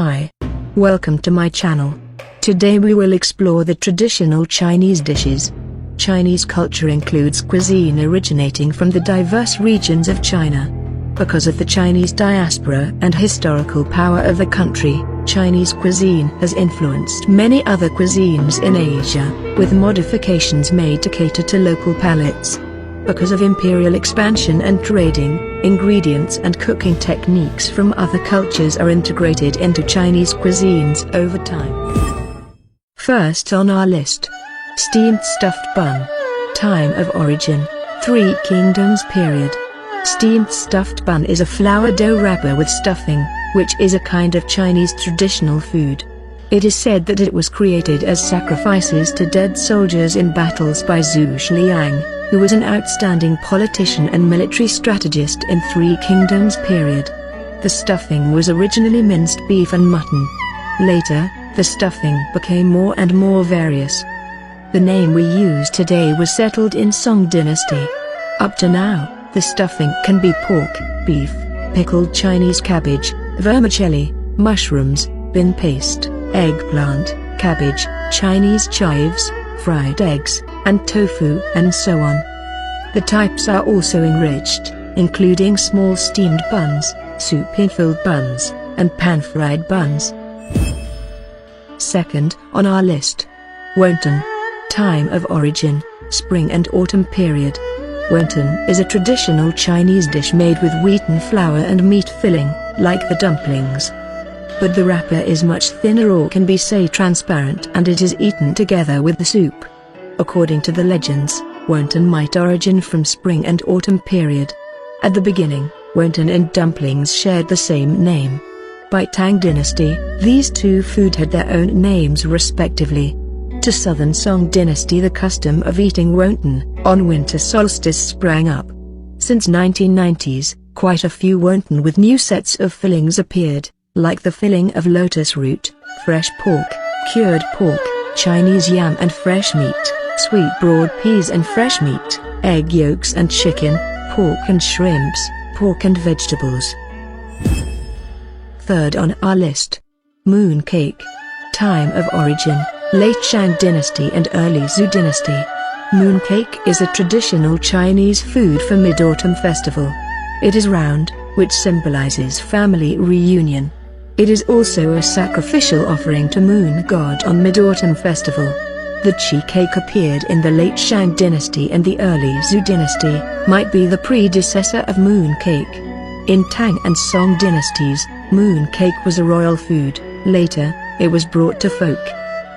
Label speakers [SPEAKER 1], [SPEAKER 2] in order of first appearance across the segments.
[SPEAKER 1] Hi. Welcome to my channel. Today we will explore the traditional Chinese dishes. Chinese culture includes cuisine originating from the diverse regions of China. Because of the Chinese diaspora and historical power of the country, Chinese cuisine has influenced many other cuisines in Asia, with modifications made to cater to local palates. Because of imperial expansion and trading, ingredients and cooking techniques from other cultures are integrated into Chinese cuisines over time. First on our list, steamed stuffed bun. Time of origin, Three Kingdoms period. Steamed stuffed bun is a flour dough wrapper with stuffing, which is a kind of Chinese traditional food. It is said that it was created as sacrifices to dead soldiers in battles by Zhu Shiliang, who was an outstanding politician and military strategist in Three Kingdoms period. The stuffing was originally minced beef and mutton. Later, the stuffing became more and more various. The name we use today was settled in Song Dynasty. Up to now, the stuffing can be pork, beef, pickled Chinese cabbage, vermicelli, mushrooms, bean paste, eggplant, cabbage, Chinese chives, fried eggs, and tofu, and so on. The types are also enriched, including small steamed buns, soup-filled buns, and pan-fried buns. Second on our list, wonton. Time of origin, spring and autumn period. Wonton is a traditional Chinese dish made with wheaten flour and meat filling, like the dumplings. But the wrapper is much thinner or can be say transparent, and it is eaten together with the soup. According to the legends, wonton might origin from spring and autumn period. At the beginning, wonton and dumplings shared the same name. By Tang Dynasty, these two food had their own names respectively. To Southern Song Dynasty, the custom of eating wonton on winter solstice sprang up. Since 1990s, quite a few wonton with new sets of fillings appeared, like the filling of lotus root, fresh pork, cured pork, Chinese yam and fresh meat, sweet broad peas and fresh meat, egg yolks and chicken, pork and shrimps, pork and vegetables. Third on our list, moon cake. Time of origin, late Shang Dynasty and early Zhou Dynasty. Moon cake is a traditional Chinese food for Mid-Autumn Festival. It is round, which symbolizes family reunion. It is also a sacrificial offering to Moon God on Mid-Autumn Festival. The Qi cake appeared in the late Shang Dynasty and the early Zhou Dynasty, might be the predecessor of moon cake. In Tang and Song dynasties, moon cake was a royal food. Later, it was brought to folk.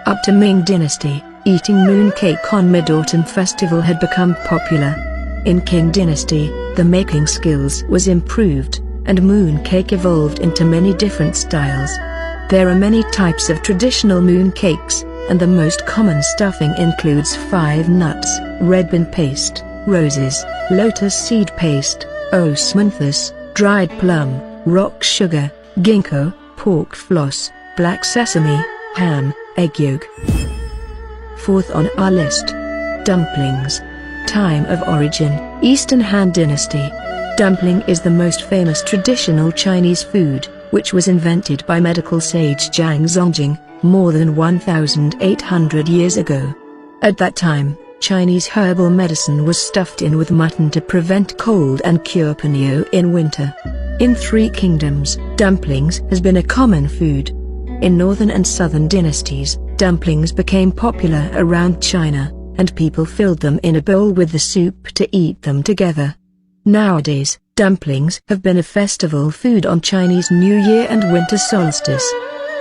[SPEAKER 1] Up to Ming Dynasty, eating moon cake on Mid-Autumn Festival had become popular. In Qing Dynasty, the making skills was improved, and moon cake evolved into many different styles. There are many types of traditional moon cakes, and the most common stuffing includes 5 nuts, red bean paste, roses, lotus seed paste, osmanthus, dried plum, rock sugar, ginkgo, pork floss, black sesame, ham, egg yolk. Fourth on our list, dumplings. Time of origin, Eastern Han Dynasty. Dumpling is the most famous traditional Chinese food, which was invented by medical sage Zhang Zongjing, more than 1,800 years ago. At that time, Chinese herbal medicine was stuffed in with mutton to prevent cold and cure ponyo in winter. In Three Kingdoms, dumplings has been a common food. In northern and southern dynasties, dumplings became popular around China, and people filled them in a bowl with the soup to eat them together. Nowadays, dumplings have been a festival food on Chinese New Year and winter solstice.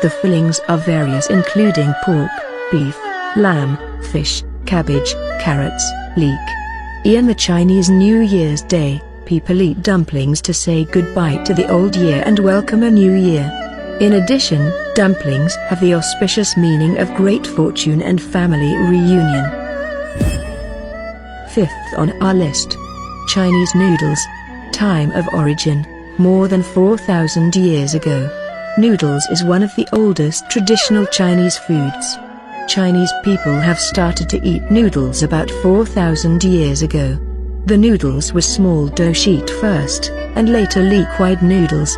[SPEAKER 1] The fillings are various, including pork, beef, lamb, fish, cabbage, carrots, leek. In the Chinese New Year's Day, people eat dumplings to say goodbye to the old year and welcome a new year. In addition, dumplings have the auspicious meaning of great fortune and family reunion. Fifth on our list, Chinese noodles. Time of origin, more than 4,000 years ago. Noodles is one of the oldest traditional Chinese foods. Chinese people have started to eat noodles about 4,000 years ago. The noodles were small dough sheet first, and later liquid noodles.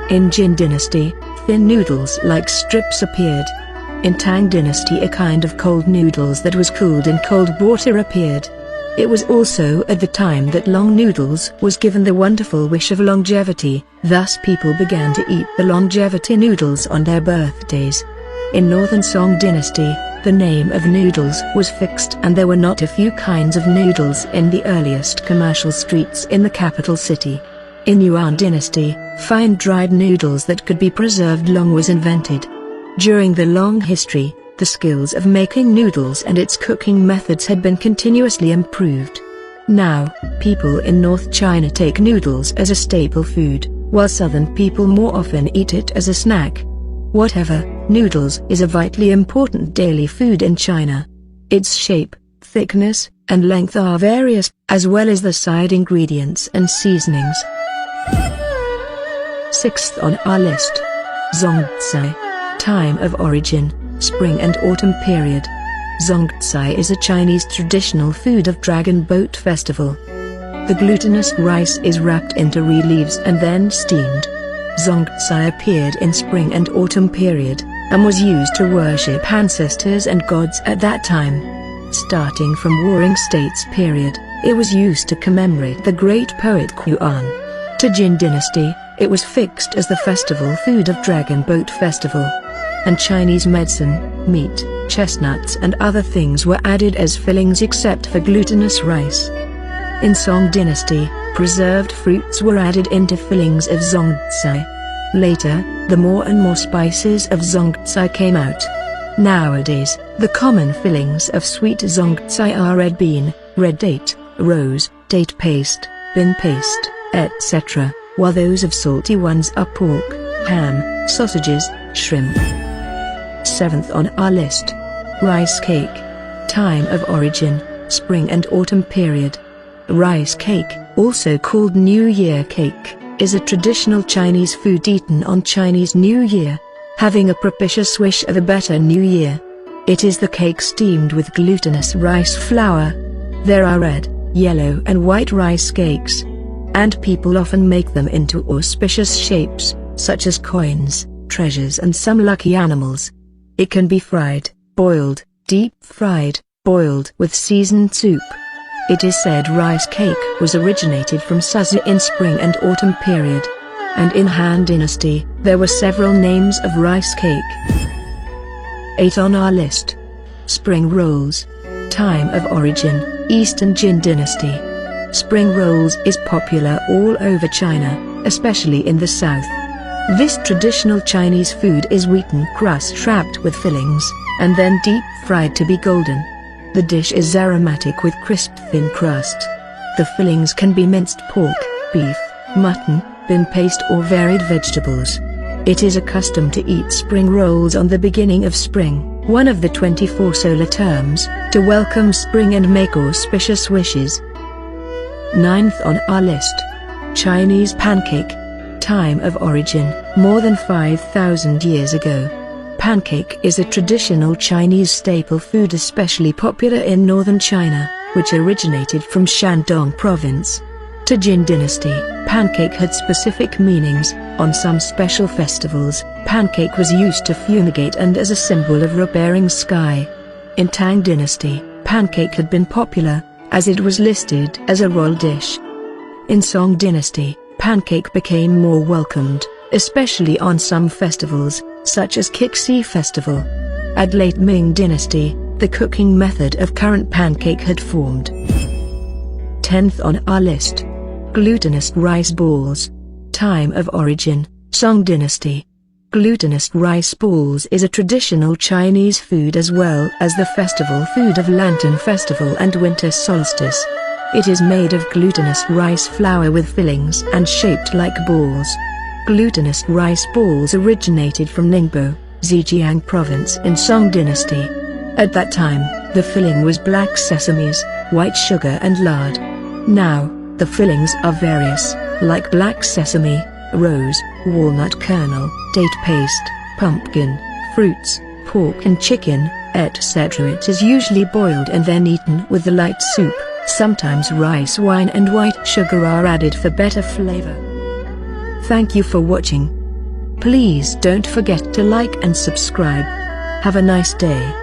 [SPEAKER 1] In Jin Dynasty, thin noodles like strips appeared. In Tang Dynasty, a kind of cold noodles that was cooled in cold water appeared. It was also at the time that long noodles was given the wonderful wish of longevity, thus people began to eat the longevity noodles on their birthdays. In Northern Song Dynasty, the name of noodles was fixed and there were not a few kinds of noodles in the earliest commercial streets in the capital city. In Yuan Dynasty, fine dried noodles that could be preserved long was invented. During the long history, the skills of making noodles and its cooking methods had been continuously improved. Now, people in North China take noodles as a staple food, while southern people more often eat it as a snack. Whatever, noodles is a vitally important daily food in China. Its shape, thickness, and length are various, as well as the side ingredients and seasonings. Sixth on our list. Zongcai. Time of origin, spring and autumn period. Zongcai is a Chinese traditional food of Dragon Boat Festival. The glutinous rice is wrapped into reed leaves and then steamed. Zongcai appeared in spring and autumn period, and was used to worship ancestors and gods at that time. Starting from Warring States period, it was used to commemorate the great poet Yuan. To Jin Dynasty, it was fixed as the festival food of Dragon Boat Festival. And Chinese medicine, meat, chestnuts and other things were added as fillings except for glutinous rice. In Song Dynasty, preserved fruits were added into fillings of zongcai. Later, the more and more spices of zongcai came out. Nowadays, the common fillings of sweet zongcai are red bean, red date, rose, date paste, bean paste, etc., while those of salty ones are pork, ham, sausages, shrimp. Seventh on our list. Rice cake. Time of origin, spring and autumn period. Rice cake, also called New Year cake, is a traditional Chinese food eaten on Chinese New Year, having a propitious wish of a better new year. It is the cake steamed with glutinous rice flour. There are red, yellow and white rice cakes, and people often make them into auspicious shapes, such as coins, treasures and some lucky animals. It can be fried, boiled, deep-fried, boiled with seasoned soup. It is said rice cake was originated from Suzi in spring and autumn period. And in Han Dynasty, there were several names of rice cake. 8 on our list. Spring rolls. Time of origin, Eastern Jin Dynasty. Spring rolls is popular all over China, especially in the south. This traditional Chinese food is wheaten crust wrapped with fillings, and then deep-fried to be golden. The dish is aromatic with crisp thin crust. The fillings can be minced pork, beef, mutton, bean paste or varied vegetables. It is a custom to eat spring rolls on the beginning of spring, one of the 24 solar terms, to welcome spring and make auspicious wishes. 9th on our list. Chinese pancake. Time of origin, more than 5,000 years ago. Pancake is a traditional Chinese staple food especially popular in northern China, which originated from Shandong province. To Jin Dynasty, pancake had specific meanings. On some special festivals, pancake was used to fumigate and as a symbol of repairing sky. In Tang Dynasty, pancake had been popular, as it was listed as a royal dish. In Song Dynasty, pancake became more welcomed, especially on some festivals, such as Qixi Festival. At late Ming Dynasty, the cooking method of current pancake had formed. 10th on our list. Glutinous rice balls. Time of origin, Song Dynasty. Glutinous rice balls is a traditional Chinese food as well as the festival food of Lantern Festival and Winter Solstice. It is made of glutinous rice flour with fillings and shaped like balls. Glutinous rice balls originated from Ningbo, Zhejiang province in Song Dynasty. At that time, the filling was black sesames, white sugar and lard. Now, the fillings are various, like black sesame, rose, walnut kernel, date paste, pumpkin, fruits, pork and chicken, etc. It is usually boiled and then eaten with the light soup. Sometimes rice wine and white sugar are added for better flavor. Thank you for watching. Please don't forget to like and subscribe. Have a nice day.